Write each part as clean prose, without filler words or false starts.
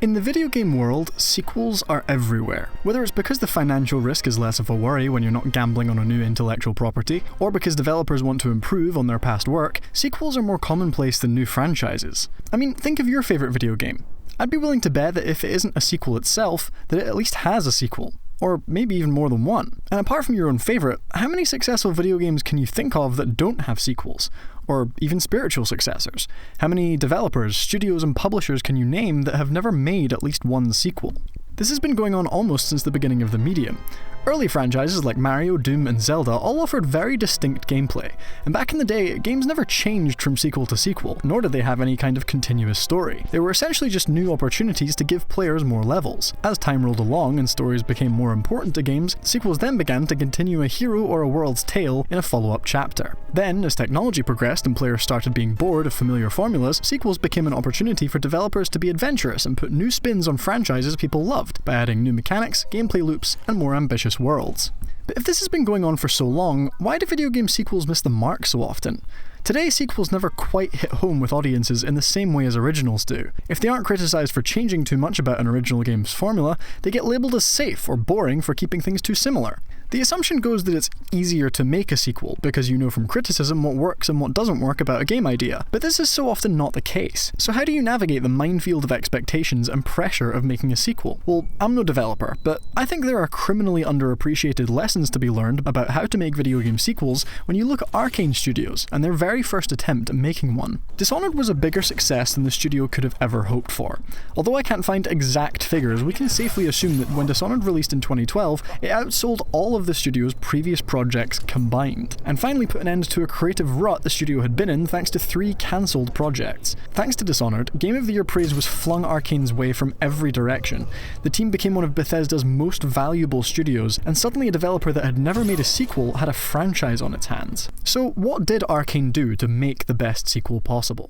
In the video game world, sequels are everywhere. Whether it's because the financial risk is less of a worry when you're not gambling on a new intellectual property, or because developers want to improve on their past work, sequels are more commonplace than new franchises. I mean, think of your favourite video game. I'd be willing to bet that if it isn't a sequel itself, that it at least has a sequel. Or maybe even more than one. And apart from your own favourite, how many successful video games can you think of that don't have sequels? Or even spiritual successors? How many developers, studios and publishers can you name that have never made at least one sequel? This has been going on almost since the beginning of the medium. Early franchises like Mario, Doom and Zelda all offered very distinct gameplay, and back in the day, games never changed from sequel to sequel, nor did they have any kind of continuous story. They were essentially just new opportunities to give players more levels. As time rolled along and stories became more important to games, sequels then began to continue a hero or a world's tale in a follow-up chapter. Then, as technology progressed and players started being bored of familiar formulas, sequels became an opportunity for developers to be adventurous and put new spins on franchises people loved, by adding new mechanics, gameplay loops, and more ambitious worlds. But if this has been going on for so long, why do video game sequels miss the mark so often? Today, sequels never quite hit home with audiences in the same way as originals do. If they aren't criticised for changing too much about an original game's formula, they get labelled as safe or boring for keeping things too similar. The assumption goes that it's easier to make a sequel because you know from criticism what works and what doesn't work about a game idea, but this is so often not the case. So how do you navigate the minefield of expectations and pressure of making a sequel? Well, I'm no developer, but I think there are criminally underappreciated lessons to be learned about how to make video game sequels when you look at Arcane Studios and their very first attempt at making one. Dishonored was a bigger success than the studio could have ever hoped for. Although I can't find exact figures, we can safely assume that when Dishonored released in 2012, it outsold all of the studio's previous projects combined, and finally put an end to a creative rut the studio had been in thanks to 3 cancelled projects. Thanks to Dishonored, Game of the Year praise was flung Arcane's way from every direction. The team became one of Bethesda's most valuable studios, and suddenly a developer that had never made a sequel had a franchise on its hands. So what did Arcane do to make the best sequel possible?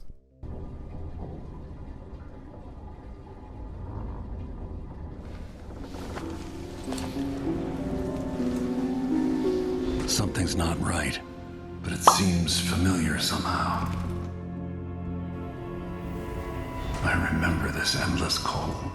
Something's not right, but it seems familiar somehow. I remember this endless cold.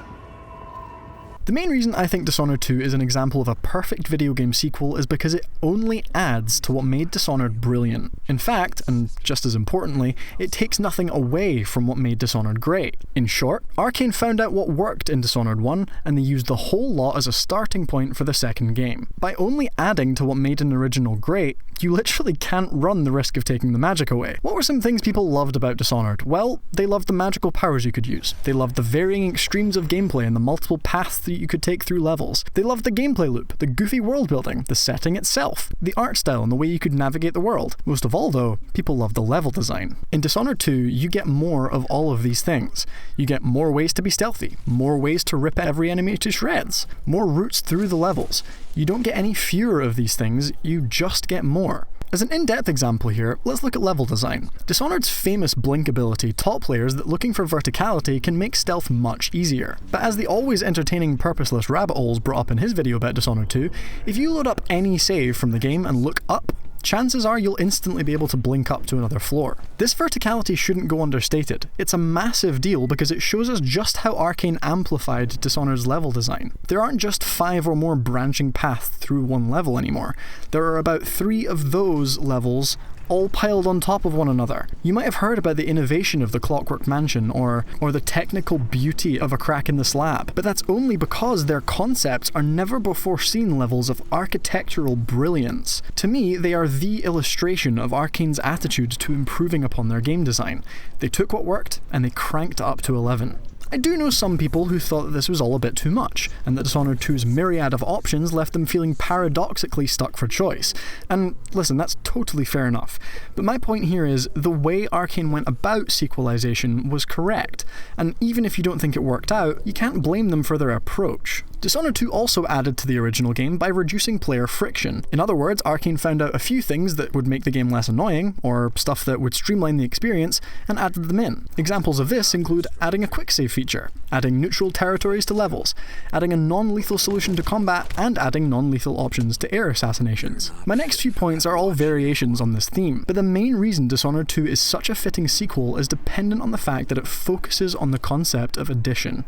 The main reason I think Dishonored 2 is an example of a perfect video game sequel is because it only adds to what made Dishonored brilliant. In fact, and just as importantly, it takes nothing away from what made Dishonored great. In short, Arcane found out what worked in Dishonored 1, and they used the whole lot as a starting point for the second game. By only adding to what made an original great, you literally can't run the risk of taking the magic away. What were some things people loved about Dishonored? Well, they loved the magical powers you could use. They loved the varying extremes of gameplay and the multiple paths that you could take through levels. They loved the gameplay loop, the goofy world building, the setting itself, the art style and the way you could navigate the world. Most of all though, people loved the level design. In Dishonored 2, you get more of all of these things. You get more ways to be stealthy, more ways to rip every enemy to shreds, more routes through the levels. You don't get any fewer of these things, you just get more. As an in-depth example here, let's look at level design. Dishonored's famous blink ability taught players that looking for verticality can make stealth much easier. But as the always entertaining purposeless rabbit holes brought up in his video about Dishonored 2, if you load up any save from the game and look up, chances are you'll instantly be able to blink up to another floor. This verticality shouldn't go understated. It's a massive deal because it shows us just how Arcane amplified Dishonored's level design. There aren't just 5 or more branching paths through one level anymore. There are about 3 of those levels all piled on top of one another. You might have heard about the innovation of the Clockwork Mansion or the technical beauty of a crack in the slab, but that's only because their concepts are never before seen levels of architectural brilliance. To me, they are the illustration of Arcane's attitude to improving upon their game design. They took what worked and they cranked it up to 11. I do know some people who thought that this was all a bit too much, and that Dishonored 2's myriad of options left them feeling paradoxically stuck for choice. And listen, that's totally fair enough. But my point here is, the way Arcane went about sequelization was correct, and even if you don't think it worked out, you can't blame them for their approach. Dishonored 2 also added to the original game by reducing player friction. In other words, Arcane found out a few things that would make the game less annoying, or stuff that would streamline the experience, and added them in. Examples of this include adding a quick save feature, adding neutral territories to levels, adding a non-lethal solution to combat, and adding non-lethal options to air assassinations. My next few points are all variations on this theme, but the main reason Dishonored 2 is such a fitting sequel is dependent on the fact that it focuses on the concept of addition.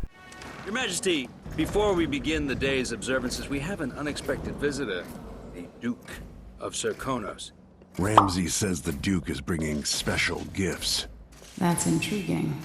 Your Majesty, before we begin the day's observances, we have an unexpected visitor, the Duke of Serkonos. Ramsey says the Duke is bringing special gifts. That's intriguing.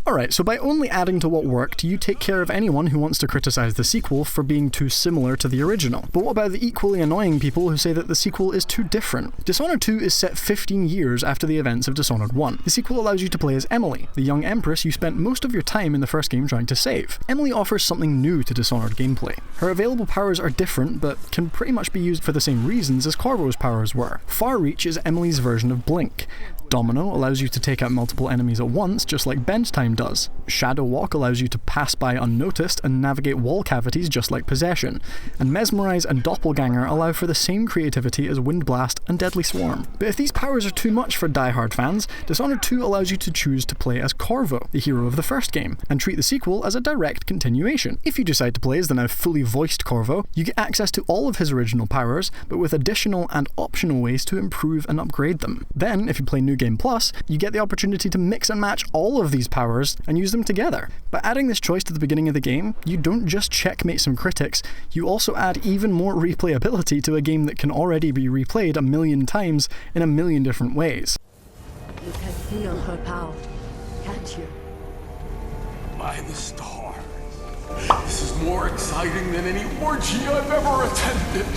Alright, so by only adding to what worked, you take care of anyone who wants to criticize the sequel for being too similar to the original. But what about the equally annoying people who say that the sequel is too different? Dishonored 2 is set 15 years after the events of Dishonored 1. The sequel allows you to play as Emily, the young empress you spent most of your time in the first game trying to save. Emily offers something new to Dishonored gameplay. Her available powers are different, but can pretty much be used for the same reasons as Corvo's powers were. Far Reach is Emily's version of Blink. Domino allows you to take out multiple enemies at once, just like Bend Time does. Shadow Walk allows you to pass by unnoticed and navigate wall cavities just like Possession. And Mesmerize and Doppelganger allow for the same creativity as Wind Blast and Deadly Swarm. But if these powers are too much for die-hard fans, Dishonored 2 allows you to choose to play as Corvo, the hero of the first game, and treat the sequel as a direct continuation. If you decide to play as the now fully voiced Corvo, you get access to all of his original powers, but with additional and optional ways to improve and upgrade them. Then, if you play New Game Plus, you get the opportunity to mix and match all of these powers and use them together. By adding this choice to the beginning of the game, you don't just checkmate some critics, you also add even more replayability to a game that can already be replayed a million times in a million different ways. You can feel her power, can't you? By the stars. This is more exciting than any orgy I've ever attended.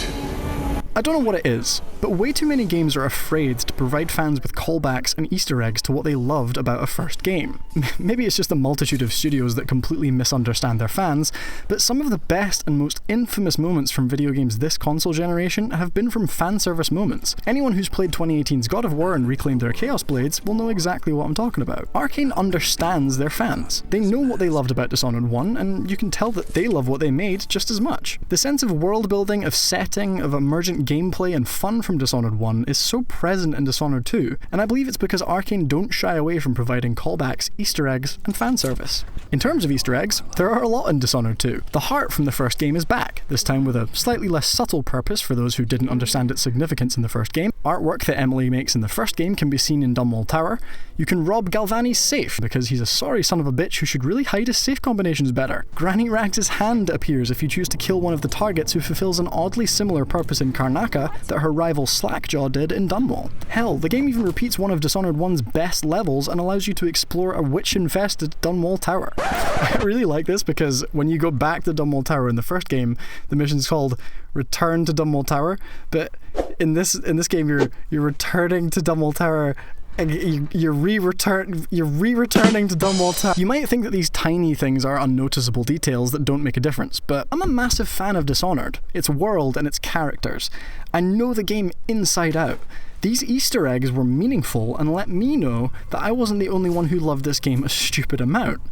I don't know what it is, but way too many games are afraid to provide fans with callbacks and Easter eggs to what they loved about a first game. Maybe it's just a multitude of studios that completely misunderstand their fans, but some of the best and most infamous moments from video games this console generation have been from fanservice moments. Anyone who's played 2018's God of War and reclaimed their Chaos Blades will know exactly what I'm talking about. Arcane understands their fans. They know what they loved about Dishonored 1, and you can tell that they love what they made just as much. The sense of world building, of setting, of emergent gameplay and fun from Dishonored 1 is so present in Dishonored 2, and I believe it's because Arcane don't shy away from providing callbacks, Easter eggs, and fan service. In terms of Easter eggs, there are a lot in Dishonored 2. The heart from the first game is back, this time with a slightly less subtle purpose for those who didn't understand its significance in the first game. Artwork that Emily makes in the first game can be seen in Dunwall Tower. You can rob Galvani's safe, because he's a sorry son of a bitch who should really hide his safe combinations better. Granny Rags' hand appears if you choose to kill one of the targets who fulfills an oddly similar purpose in Karnaca that her rival Slackjaw did in Dunwall. Hell, the game even repeats one of Dishonored 1's best levels and allows you to explore a witch-infested Dunwall Tower. I really like this because when you go back to Dunwall Tower in the first game, the mission's called Return to Dunwall Tower, but in this game you're returning to Dunwall Tower and you're re-returning to Dunwall Tower. You might think that these tiny things are unnoticeable details that don't make a difference, but I'm a massive fan of Dishonored, its world and its characters. I know the game inside out. These Easter eggs were meaningful and let me know that I wasn't the only one who loved this game a stupid amount.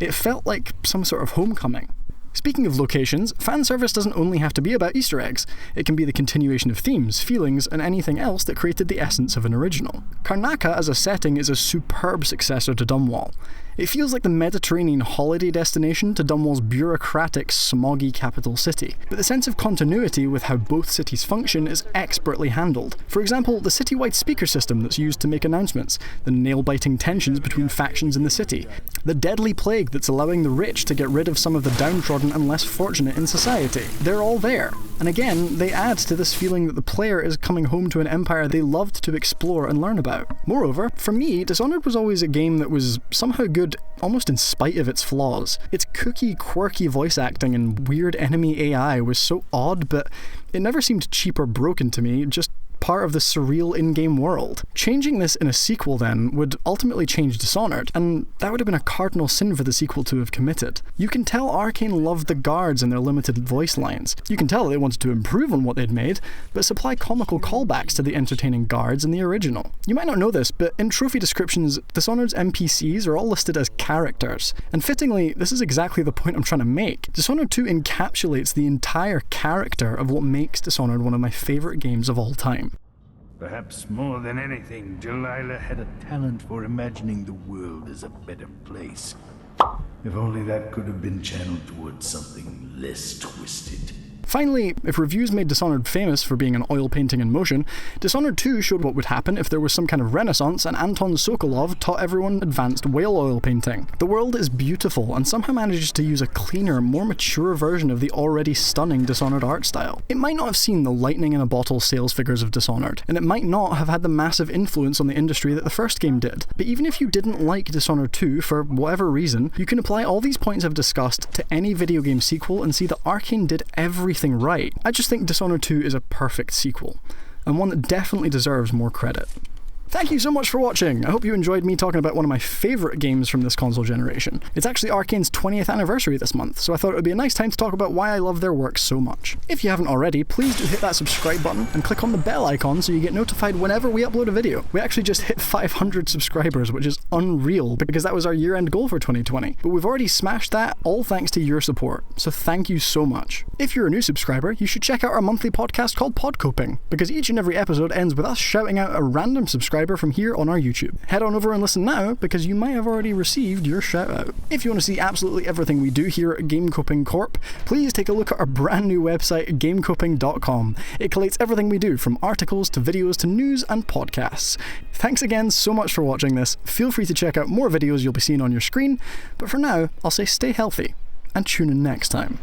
It felt like some sort of homecoming. Speaking of locations, fanservice doesn't only have to be about Easter eggs. It can be the continuation of themes, feelings, and anything else that created the essence of an original. Karnaca as a setting is a superb successor to Dunwall. It feels like the Mediterranean holiday destination to Dunwall's bureaucratic, smoggy capital city. But the sense of continuity with how both cities function is expertly handled. For example, the citywide speaker system that's used to make announcements, the nail-biting tensions between factions in the city, the deadly plague that's allowing the rich to get rid of some of the downtrodden and less fortunate in society. They're all there. And again, they add to this feeling that the player is coming home to an empire they loved to explore and learn about. Moreover, for me, Dishonored was always a game that was somehow good almost in spite of its flaws. Its kooky, quirky voice acting and weird enemy AI was so odd, but it never seemed cheap or broken to me, just part of the surreal in-game world. Changing this in a sequel then would ultimately change Dishonored, and that would have been a cardinal sin for the sequel to have committed. You can tell Arcane loved the guards and their limited voice lines. You can tell they wanted to improve on what they'd made, but supply comical callbacks to the entertaining guards in the original. You might not know this, but in trophy descriptions, Dishonored's NPCs are all listed as characters. And fittingly, this is exactly the point I'm trying to make. Dishonored 2 encapsulates the entire character of what makes Dishonored one of my favourite games of all time. Perhaps more than anything, Delilah had a talent for imagining the world as a better place. If only that could have been channeled towards something less twisted. Finally, if reviews made Dishonored famous for being an oil painting in motion, Dishonored 2 showed what would happen if there was some kind of renaissance and Anton Sokolov taught everyone advanced whale oil painting. The world is beautiful and somehow manages to use a cleaner, more mature version of the already stunning Dishonored art style. It might not have seen the lightning in a bottle sales figures of Dishonored, and it might not have had the massive influence on the industry that the first game did. But even if you didn't like Dishonored 2 for whatever reason, you can apply all these points I've discussed to any video game sequel and see that Arkane did everything right. I just think Dishonored 2 is a perfect sequel, and one that definitely deserves more credit. Thank you so much for watching! I hope you enjoyed me talking about one of my favourite games from this console generation. It's actually Arkane's 20th anniversary this month, so I thought it would be a nice time to talk about why I love their work so much. If you haven't already, please do hit that subscribe button and click on the bell icon so you get notified whenever we upload a video. We actually just hit 500 subscribers, which is unreal because that was our year-end goal for 2020. But we've already smashed that, all thanks to your support, so thank you so much. If you're a new subscriber, you should check out our monthly podcast called Podcoping, because each and every episode ends with us shouting out a random subscriber from here on our YouTube. Head on over and listen now, because you might have already received your shout out. If you want to see absolutely everything we do here at Gamecoping Corp, please take a look at our brand new website, gamecoping.com. It collates everything we do, from articles to videos to news and podcasts. Thanks again so much for watching this. Feel free to check out more videos you'll be seeing on your screen, but for now, I'll say stay healthy and tune in next time.